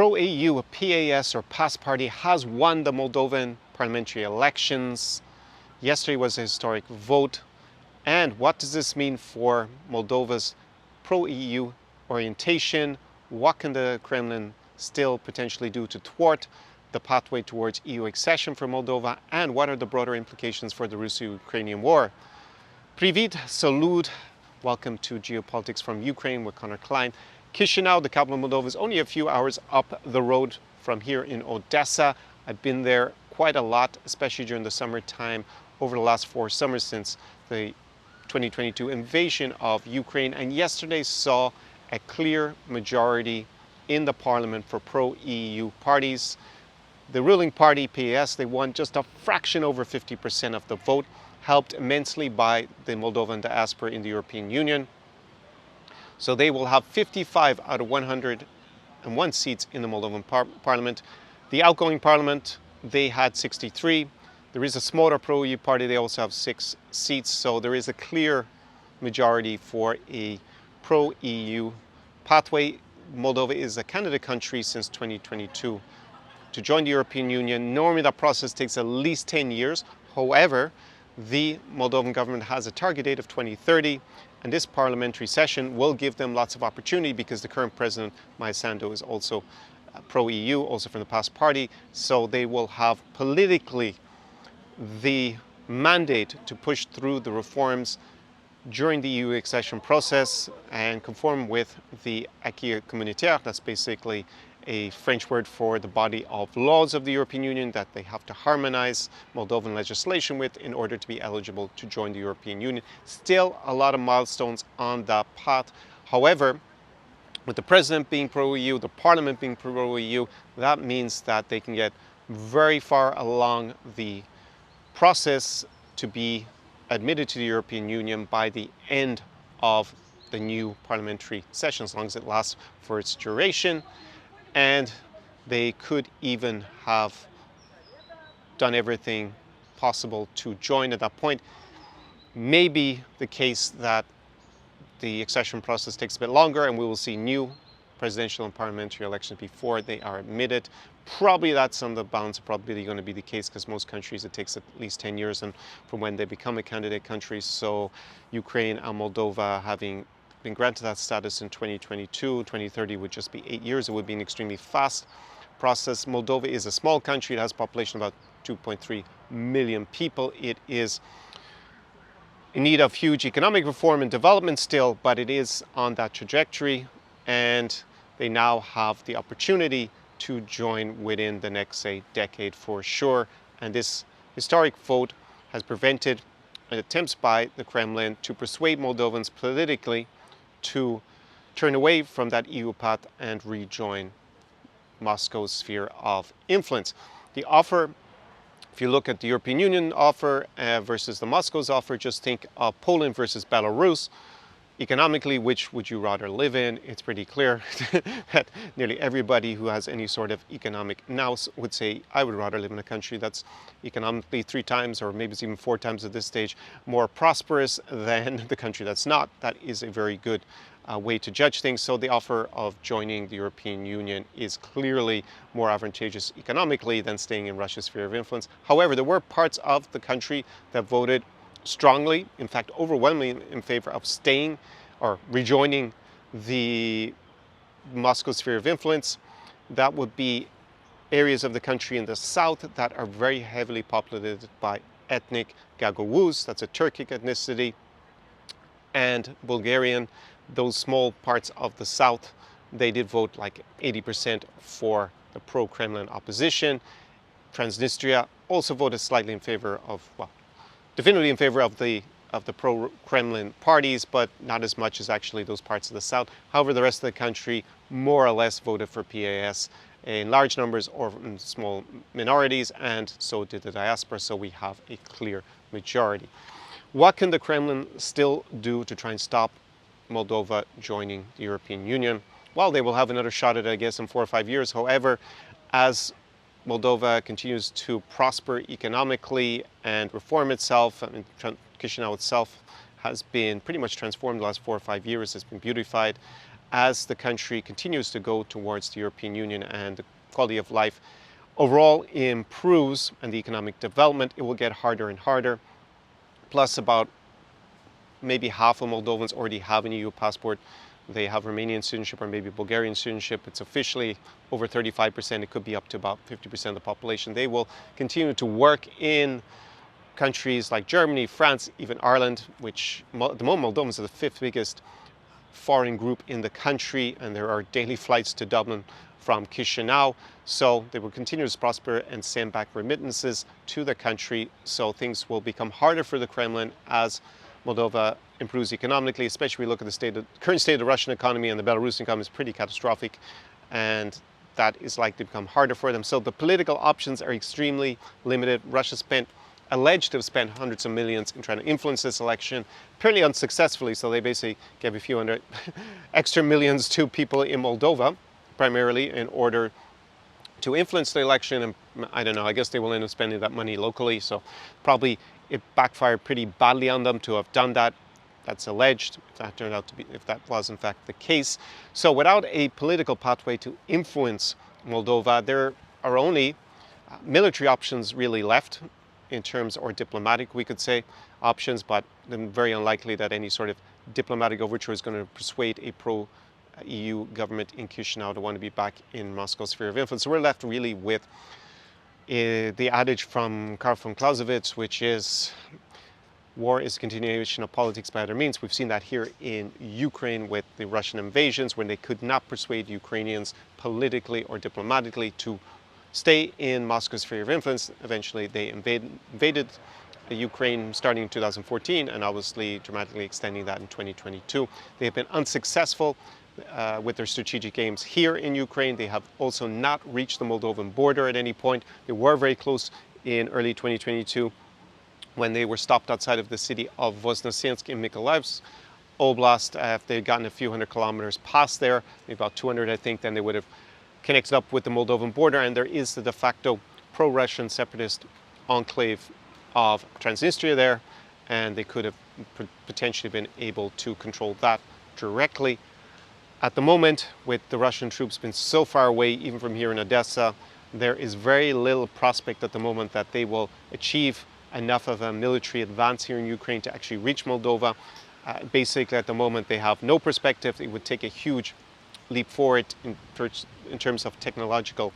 pro-EU PAS or PAS party has won the Moldovan parliamentary elections. Yesterday was a historic vote. And what does this mean for Moldova's pro-EU orientation? What can the Kremlin still potentially do to thwart the pathway towards EU accession for Moldova? And what are the broader implications for the Russo-Ukrainian war? Привit, salud. Welcome to Geopolitics from Ukraine with Connor Klein. Chisinau, the capital of Moldova, is only a few hours up the road from here in Odessa. I've been there quite a lot, especially during the summertime, over the last 4 summers since the 2022 invasion of Ukraine, and yesterday saw a clear majority in the parliament for pro-EU parties. The ruling party, PAS, they won just a fraction over 50% of the vote, helped immensely by the Moldovan diaspora in the European Union. So they will have 55 out of 101 seats in the Moldovan parliament. The outgoing parliament, they had 63. There is a smaller pro-EU party, they also have 6 seats, so there is a clear majority for a pro-EU pathway. Moldova is a candidate country since 2022 to join the European Union. Normally that process takes at least 10 years. However, the Moldovan government has a target date of 2030, and this parliamentary session will give them lots of opportunity because the current president, Maia Sandu, is also pro-EU, also from the PAS party, so they will have politically the mandate to push through the reforms during the EU accession process and conform with the acquis communautaire. That's basically a French word for the body of laws of the European Union that they have to harmonize Moldovan legislation with in order to be eligible to join the European Union. Still a lot of milestones on that path. However, with the president being pro-EU, the parliament being pro-EU, that means that they can get very far along the process to be admitted to the European Union by the end of the new parliamentary session, as long as it lasts for its duration. And they could even have done everything possible to join at that point. Maybe the case that the accession process takes a bit longer and we will see new presidential and parliamentary elections before they are admitted. Probably that's on the balance of probability going to be the case, because most countries it takes at least 10 years and from when they become a candidate country. So Ukraine and Moldova, having been granted that status in 2022, 2030 would just be 8 years. It would be an extremely fast process. Moldova is a small country. It has a population of about 2.3 million people. It is in need of huge economic reform and development still, but it is on that trajectory, and they now have the opportunity to join within the next, say, decade for sure. And this historic vote has prevented attempts by the Kremlin to persuade Moldovans politically to turn away from that EU path and rejoin Moscow's sphere of influence. The offer, if you look at the European Union offer versus the Moscow's offer, just think of Poland versus Belarus. Economically, which would you rather live in? It's pretty clear that nearly everybody who has any sort of economic nous would say, I would rather live in a country that's economically 3 times, or maybe it's even 4 times at this stage, more prosperous than the country that's not. That is a very good way to judge things. So the offer of joining the European Union is clearly more advantageous economically than staying in Russia's sphere of influence. However, there were parts of the country that voted strongly, in fact overwhelmingly, in favor of staying or rejoining the Moscow sphere of influence. That would be areas of the country in the south that are very heavily populated by ethnic Gagauz, that's a Turkic ethnicity, and Bulgarian. Those small parts of the south, they did vote like 80% for the pro-Kremlin opposition. Transnistria also voted slightly in favor of, well, definitely in favor of the pro-Kremlin parties, but not as much as actually those parts of the south. However, the rest of the country more or less voted for PAS in large numbers or in small minorities, and so did the diaspora, so we have a clear majority. What can the Kremlin still do to try and stop Moldova joining the European Union? Well, they will have another shot at it, I guess, in 4 or 5 years. However, as Moldova continues to prosper economically and reform itself, I mean, Chisinau itself has been pretty much transformed the last 4 or 5 years. It's been beautified. as the country continues to go towards the European Union and the quality of life overall improves and the economic development, it will get harder and harder. Plus, about maybe half of Moldovans already have an EU passport. They have Romanian citizenship or maybe Bulgarian citizenship. It's officially over 35%. It could be up to about 50% of the population. They will continue to work in countries like Germany, France, even Ireland, which at the moment Moldovans are the fifth biggest foreign group in the country, and there are daily flights to Dublin from Chisinau. So they will continue to prosper and send back remittances to the country. So things will become harder for the Kremlin as Moldova improves economically, especially if we look at the current state of the Russian economy, and the Belarusian economy is pretty catastrophic, and that is likely to become harder for them. So the political options are extremely limited. Russia alleged to have spent hundreds of millions in trying to influence this election, apparently unsuccessfully. So they basically gave a few hundred extra millions to people in Moldova, primarily in order to influence the election. And I don't know, I guess they will end up spending that money locally. So probably it backfired pretty badly on them to have done that. That's alleged. If that turned out to be, if that was in fact the case. So without a political pathway to influence Moldova, there are only military options really left in terms, or diplomatic, we could say, options, but very unlikely that any sort of diplomatic overture is going to persuade a pro-EU government in Chisinau to want to be back in Moscow's sphere of influence. So we're left really with the adage from Karl von Clausewitz, which is, war is a continuation of politics by other means. We've seen that here in Ukraine with the Russian invasions, when they could not persuade Ukrainians politically or diplomatically to stay in Moscow's sphere of influence. Eventually they invaded Ukraine starting in 2014 and obviously dramatically extending that in 2022. They have been unsuccessful with their strategic aims here in Ukraine. They have also not reached the Moldovan border at any point. They were very close in early 2022 when they were stopped outside of the city of Voznesensk in Mykolaiv Oblast. If they'd gotten a few hundred kilometers past there, maybe about 200 I think, then they would have connected up with the Moldovan border, and there is the de facto pro-Russian separatist enclave of Transnistria there, and they could have potentially been able to control that directly. At the moment, with the Russian troops being so far away, even from here in Odessa, there is very little prospect at the moment that they will achieve enough of a military advance here in Ukraine to actually reach Moldova. Basically, at the moment, they have no perspective. It would take a huge leap forward in terms of technological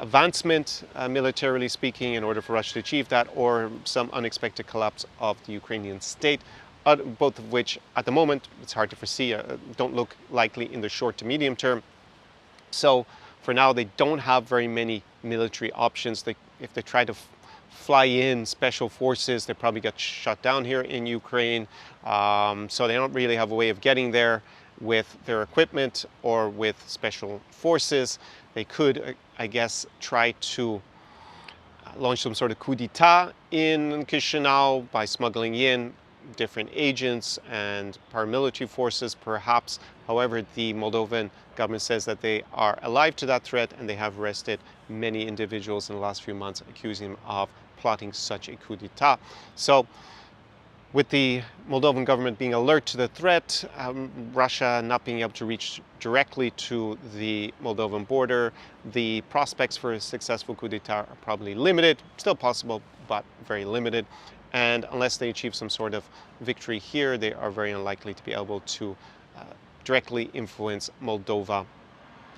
advancement, militarily speaking, in order for Russia to achieve that, or some unexpected collapse of the Ukrainian state, both of which, at the moment, it's hard to foresee, don't look likely in the short to medium term. So, for now, they don't have very many military options. If they try to fly in special forces, they probably get shot down here in Ukraine. So they don't really have a way of getting there with their equipment or with special forces. They could, I guess, try to launch some sort of coup d'etat in Chisinau by smuggling in different agents and paramilitary forces, perhaps. However, the Moldovan government says that they are alive to that threat, and they have arrested many individuals in the last few months, accusing them of plotting such a coup d'etat. So, with the Moldovan government being alert to the threat, Russia not being able to reach directly to the Moldovan border, the prospects for a successful coup d'etat are probably limited, still possible, but very limited. And unless they achieve some sort of victory here, they are very unlikely to be able to directly influence Moldova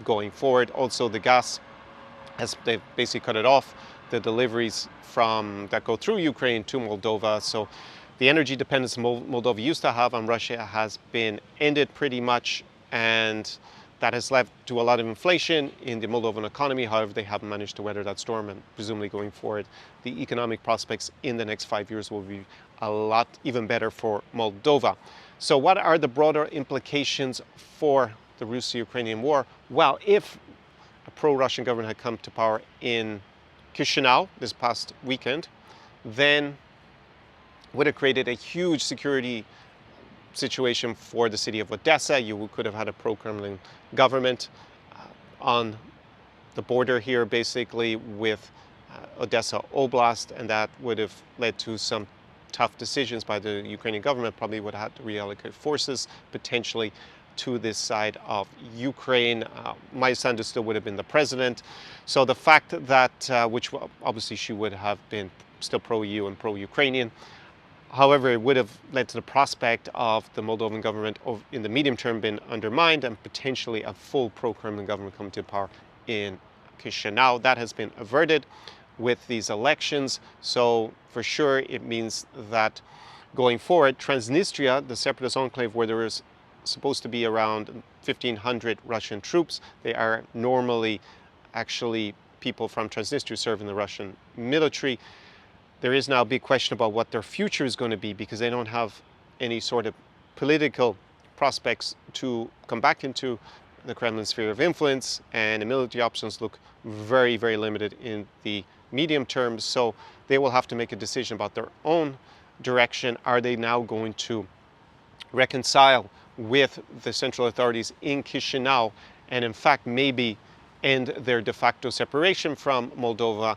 going forward. Also, the gas, as they've basically cut it off, the deliveries that go through Ukraine to Moldova. So the energy dependence Moldova used to have on Russia has been ended pretty much, and that has led to a lot of inflation in the Moldovan economy. However, they haven't managed to weather that storm, and presumably going forward, the economic prospects in the next 5 years will be a lot even better for Moldova. So what are the broader implications for the Russo-Ukrainian war? Well, if a pro-Russian government had come to power in Chisinau this past weekend, then would have created a huge security situation for the city of Odessa. You could have had a pro-Kremlin government on the border here, basically, with Odessa Oblast, and that would have led to some tough decisions by the Ukrainian government. Probably would have had to reallocate forces, potentially to this side of Ukraine. My understanding still would have been the president. So the fact that, which obviously she would have been still pro-EU and pro-Ukrainian, however, it would have led to the prospect of the Moldovan government in the medium term being undermined and potentially a full pro-Kremlin government coming to power in Chisinau. That has been averted with these elections. So for sure, it means that going forward, Transnistria, the separatist enclave where there is supposed to be around 1,500 Russian troops, they are normally actually people from Transnistria serve in the Russian military. There is now a big question about what their future is going to be because they don't have any sort of political prospects to come back into the Kremlin sphere of influence, and the military options look very, very limited in the medium term. So they will have to make a decision about their own direction. Are they now going to reconcile with the central authorities in Chisinau and in fact maybe end their de facto separation from Moldova,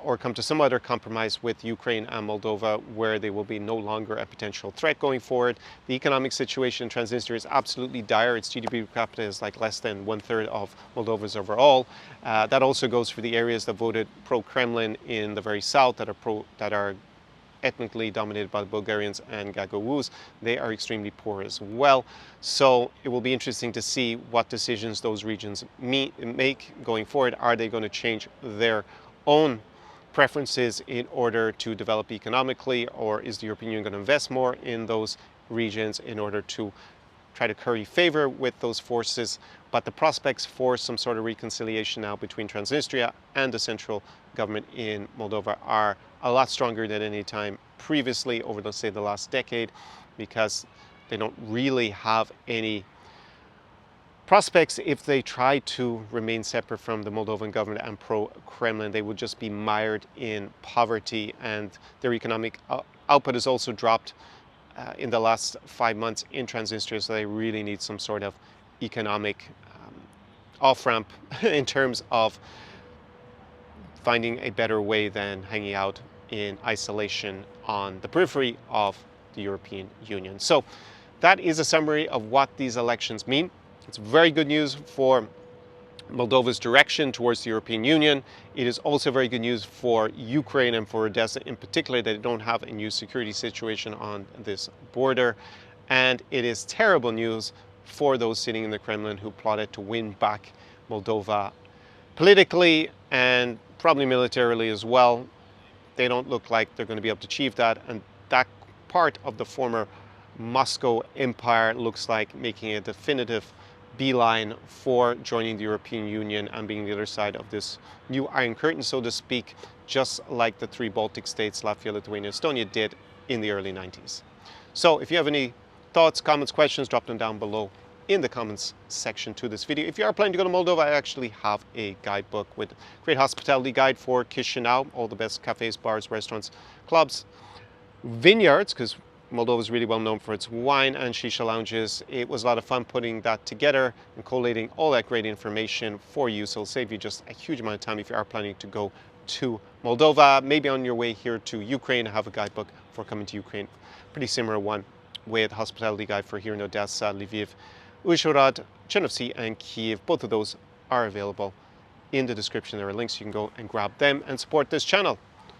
or come to some other compromise with Ukraine and Moldova where they will be no longer a potential threat going forward? The economic situation in Transnistria is absolutely dire. Its GDP per capita is like less than 1/3 of Moldova's overall. That also goes for the areas that voted pro-Kremlin in the very south that are ethnically dominated by the Bulgarians and Gagauz. They are extremely poor as well. So it will be interesting to see what decisions those regions make going forward. Are they going to change their own preferences in order to develop economically, or is the European Union going to invest more in those regions in order to try to curry favor with those forces? But the prospects for some sort of reconciliation now between Transnistria and the central government in Moldova are a lot stronger than any time previously over, let's say, the last decade, because they don't really have any prospects. If they try to remain separate from the Moldovan government and pro-Kremlin, they would just be mired in poverty, and their economic output has also dropped in the last 5 months in Transnistria, so they really need some sort of economic off-ramp in terms of finding a better way than hanging out in isolation on the periphery of the European Union. So that is a summary of what these elections mean. It's very good news for Moldova's direction towards the European Union. It is also very good news for Ukraine and for Odessa in particular, that they don't have a new security situation on this border. And it is terrible news for those sitting in the Kremlin who plotted to win back Moldova politically and probably militarily as well. They don't look like they're going to be able to achieve that. And that part of the former Moscow empire looks like making a definitive beeline for joining the European Union and being the other side of this new Iron Curtain, so to speak, just like the 3 Baltic states, Latvia, Lithuania, Estonia, did in the early 90s. So if you have any thoughts, comments, questions, drop them down below in the comments section to this video. If you are planning to go to Moldova, I actually have a guidebook with a great hospitality guide for Chisinau, all the best cafes, bars, restaurants, clubs, vineyards, because Moldova is really well known for its wine, and shisha lounges. It was a lot of fun putting that together and collating all that great information for you. So it'll save you just a huge amount of time if you are planning to go to Moldova. Maybe on your way here to Ukraine, I have a guidebook for coming to Ukraine. Pretty similar one with hospitality guide for here in Odessa, Lviv, Uzhhorod, Chernovtsi, and Kiev. Both of those are available in the description. There are links. You can go and grab them and support this channel.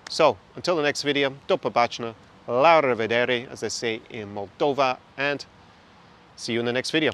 So until the next video, do pobачення, la revedere, as they say in Moldova, and see you in the next video.